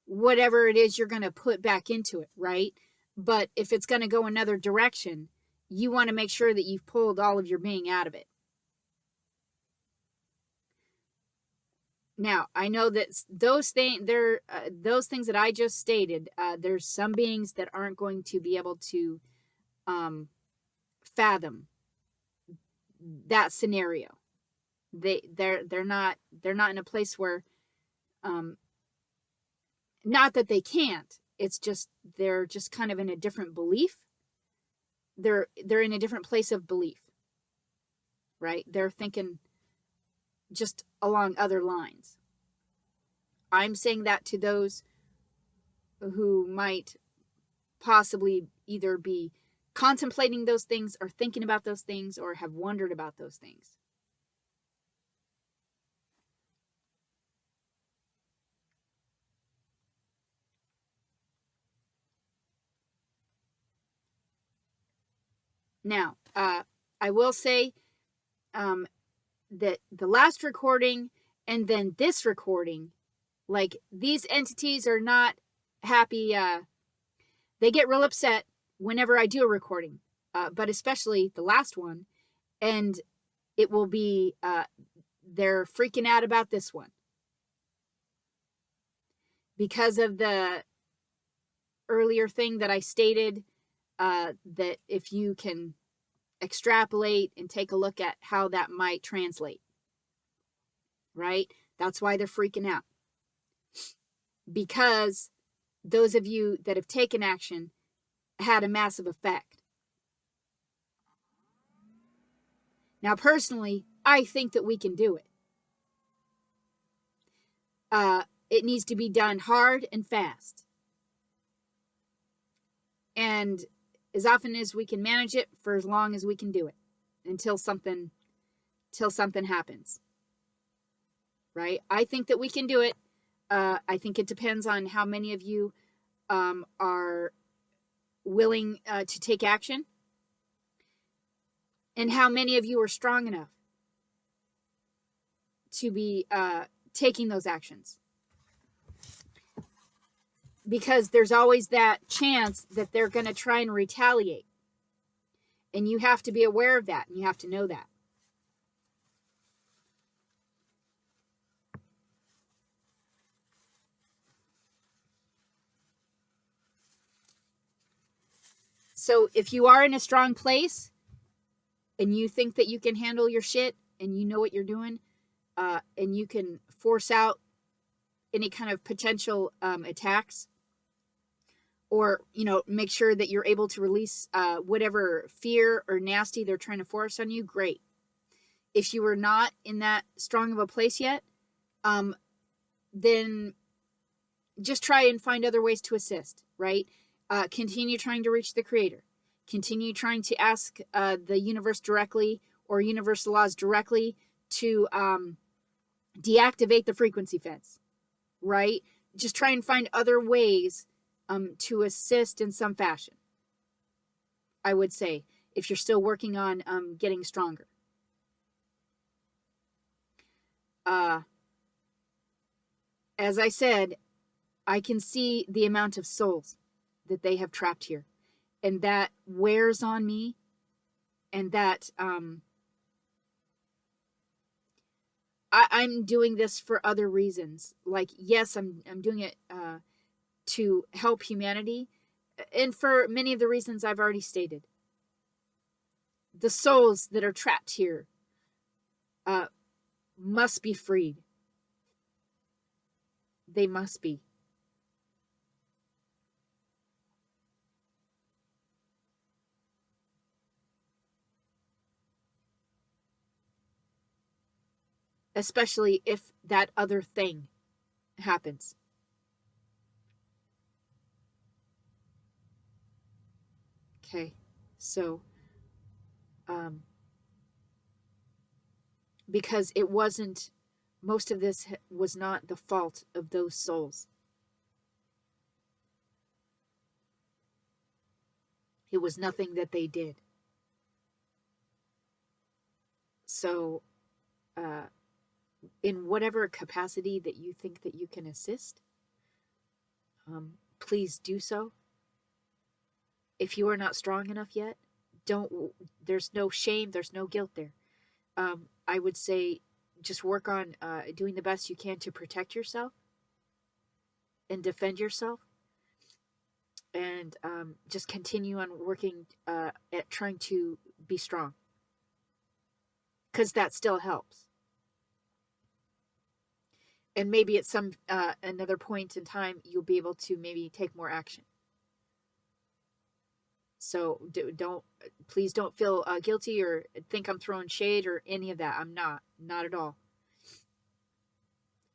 whatever it is you're going to put back into it, right? But if it's going to go another direction, you want to make sure that you've pulled all of your being out of it. Now, I know that those things that I just stated, there's some beings that aren't going to be able to fathom that scenario. They're not in a place where, not that they can't. It's just they're just kind of in a different belief. They're in a different place of belief, right? They're thinking just along other lines. I'm saying that to those who might possibly either be contemplating those things, or thinking about those things, or have wondered about those things. Now, I will say that the last recording and then this recording, like, these entities are not happy. They get real upset whenever I do a recording, but especially the last one. And it will be, they're freaking out about this one because of the earlier thing that I stated, that if you can extrapolate and take a look at how that might translate, right? That's why they're freaking out. Because those of you that have taken action had a massive effect. Now, personally, I think that we can do it. It needs to be done hard and fast. And as often as we can manage it, for as long as we can do it, until something happens. Right? I think that we can do it. I think it depends on how many of you are willing to take action, and how many of you are strong enough to be taking those actions. Because there's always that chance that they're going to try and retaliate. And you have to be aware of that, and you have to know that. So if you are in a strong place and you think that you can handle your shit and you know what you're doing, and you can force out any kind of potential attacks, or, you know, make sure that you're able to release whatever fear or nasty they're trying to force on you, great. If you are not in that strong of a place yet, then just try and find other ways to assist, right? Continue trying to reach the Creator. Continue trying to ask the universe directly, or universal laws directly, to deactivate the frequency fence, right? Just try and find other ways to assist in some fashion, I would say, if you're still working on getting stronger. As I said, I can see the amount of souls that they have trapped here, and that wears on me, and that I'm doing this for other reasons. Like, yes, I'm doing it to help humanity, and for many of the reasons I've already stated. The souls that are trapped here must be freed. They must be. Especially if that other thing happens. Okay, so because it wasn't, most of this was not the fault of those souls. It was nothing that they did. So in whatever capacity that you think that you can assist, please do so. If you are not strong enough yet, there's no shame, there's no guilt there. I would say just work on doing the best you can to protect yourself and defend yourself, and just continue on working at trying to be strong, because that still helps. And maybe at some another point in time, you'll be able to maybe take more action. So please don't feel guilty or think I'm throwing shade or any of that. I'm not at all.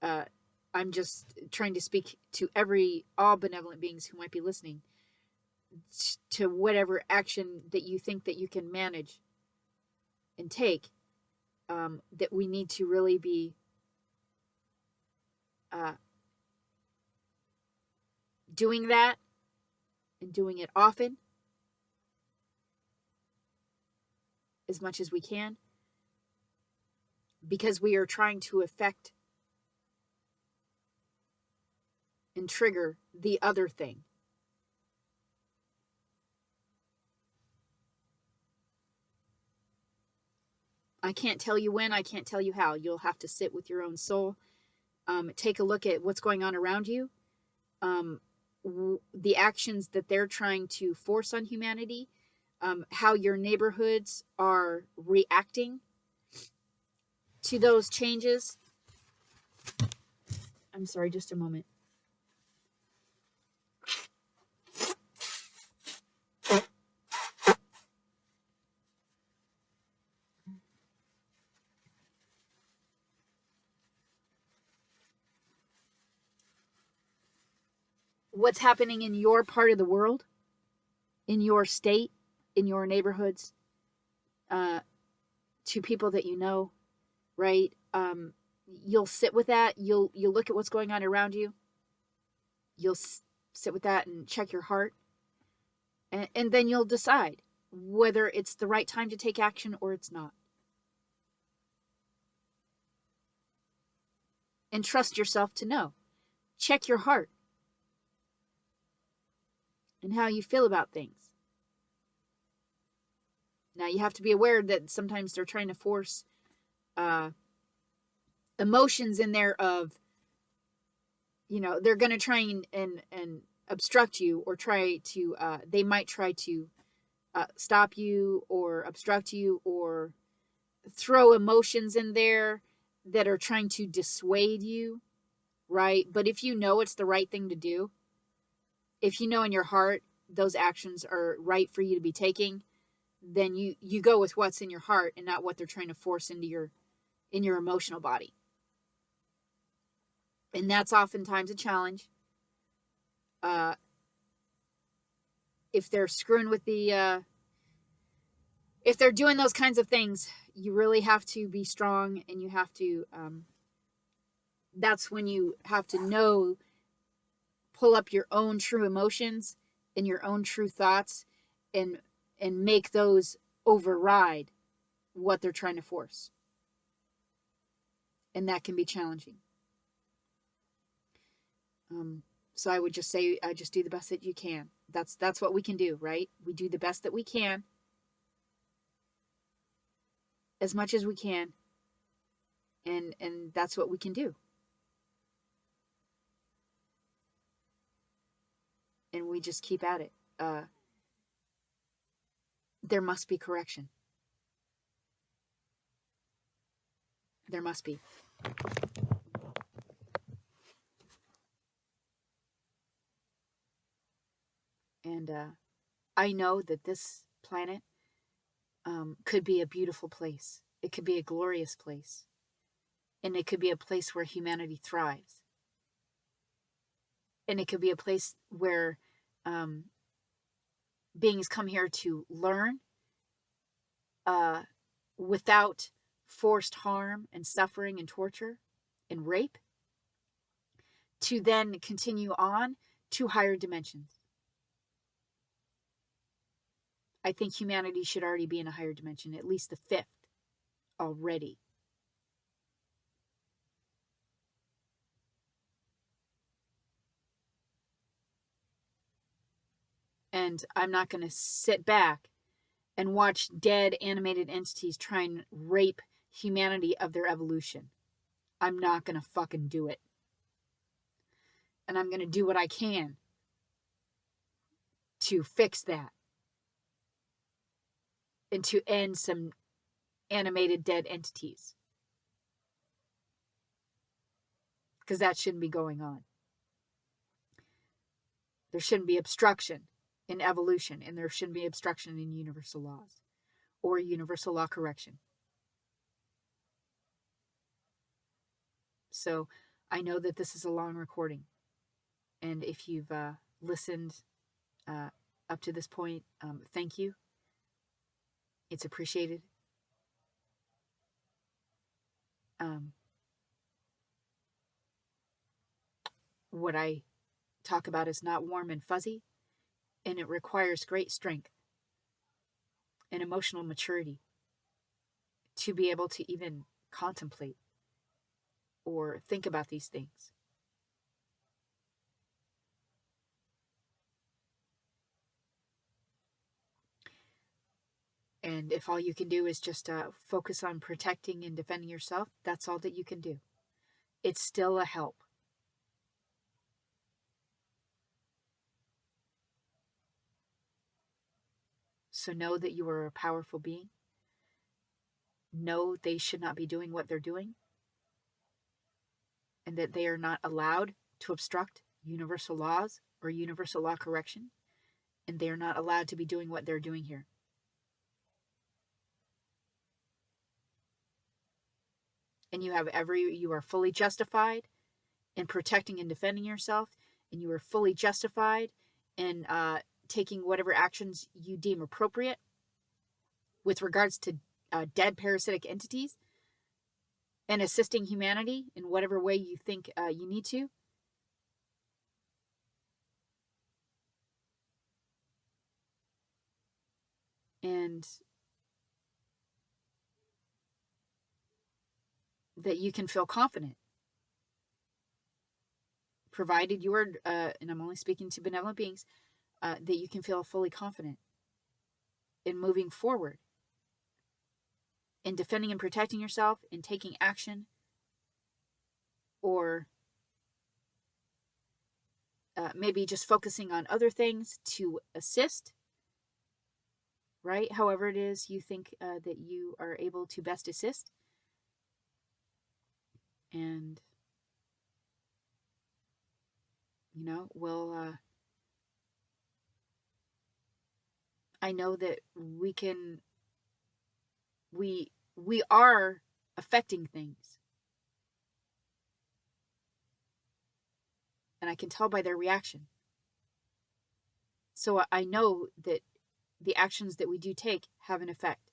I'm just trying to speak to all benevolent beings who might be listening, to whatever action that you think that you can manage and take, that we need to really be doing that, and doing it often, as much as we can, because we are trying to affect and trigger the other thing. I can't tell you when, I can't tell you how. You'll have to sit with your own soul, take a look at what's going on around you, the actions that they're trying to force on humanity, how your neighborhoods are reacting to those changes. I'm sorry, just a moment. What's happening in your part of the world, in your state, in your neighborhoods, to people that you know, right? You'll sit with that. You'll look at what's going on around you. You'll sit with that and check your heart, and then you'll decide whether it's the right time to take action or it's not. And trust yourself to know. Check your heart and how you feel about things. Now, you have to be aware that sometimes they're trying to force emotions in there of, they're going to try and obstruct you, or try to, they might try to stop you or obstruct you, or throw emotions in there that are trying to dissuade you, right? But if you know it's the right thing to do, if you know in your heart those actions are right for you to be taking, then you go with what's in your heart and not what they're trying to force into your emotional body. And that's oftentimes a challenge. If they're screwing with if they're doing those kinds of things, you really have to be strong, and you have to, that's when you have to pull up your own true emotions and your own true thoughts, and make those override what they're trying to force. And that can be challenging. So I would just say, just do the best that you can. That's what we can do, right? We do the best that we can, as much as we can, and that's what we can do. And we just keep at it. There must be correction. There must be. And I know that this planet could be a beautiful place. It could be a glorious place. And it could be a place where humanity thrives. And it could be a place where beings come here to learn without forced harm and suffering and torture and rape, to then continue on to higher dimensions. I think humanity should already be in a higher dimension, at least the 5th already. And I'm not going to sit back and watch dead animated entities try and rape humanity of their evolution. I'm not going to fucking do it. And I'm going to do what I can to fix that. And to end some animated dead entities. Because that shouldn't be going on. There shouldn't be obstruction in evolution, and there shouldn't be obstruction in universal laws or universal law correction. So I know that this is a long recording, and if you've listened up to this point, thank you. It's appreciated. What I talk about is not warm and fuzzy, and it requires great strength and emotional maturity to be able to even contemplate or think about these things. And if all you can do is just focus on protecting and defending yourself, that's all that you can do. It's still a help. So know that you are a powerful being. Know they should not be doing what they're doing. And that they are not allowed to obstruct universal laws or universal law correction. And they are not allowed to be doing what they're doing here. And you are fully justified in protecting and defending yourself. And you are fully justified in taking whatever actions you deem appropriate with regards to dead parasitic entities and assisting humanity in whatever way you think you need to. And that you can feel confident, provided you are, and I'm only speaking to benevolent beings, that you can feel fully confident in moving forward, in defending and protecting yourself, in taking action, or maybe just focusing on other things to assist, right? However it is you think that you are able to best assist. And, I know that we are affecting things. And I can tell by their reaction. So I know that the actions that we do take have an effect.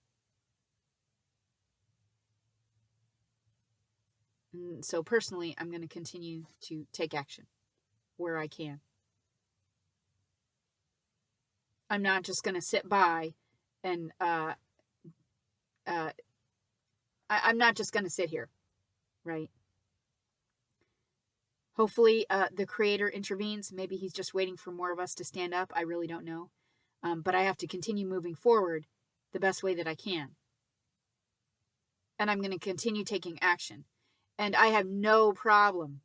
And so personally, I'm going to continue to take action where I can. I'm not just going to sit by and I'm not just going to sit here, right? Hopefully the Creator intervenes. Maybe he's just waiting for more of us to stand up. I really don't know. But I have to continue moving forward the best way that I can. And I'm going to continue taking action. And I have no problem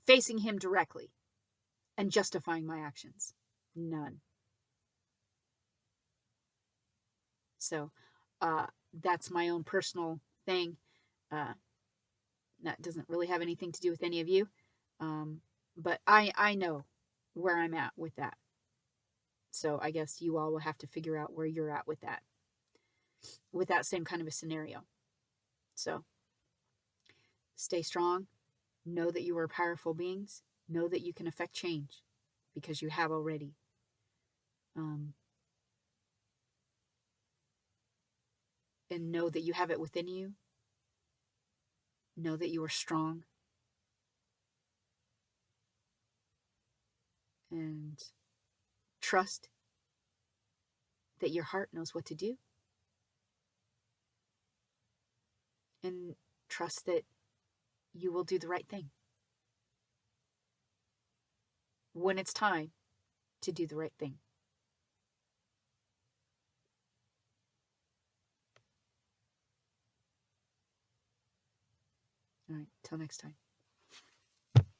facing him directly and justifying my actions. None. So that's my own personal thing. That doesn't really have anything to do with any of you. But I know where I'm at with that. So I guess you all will have to figure out where you're at with that same kind of a scenario. So stay strong. Know that you are powerful beings. Know that you can affect change because you have already. And know that you have it within you. Know that you are strong. And trust that your heart knows what to do. And trust that you will do the right thing when it's time to do the right thing. All right, till next time.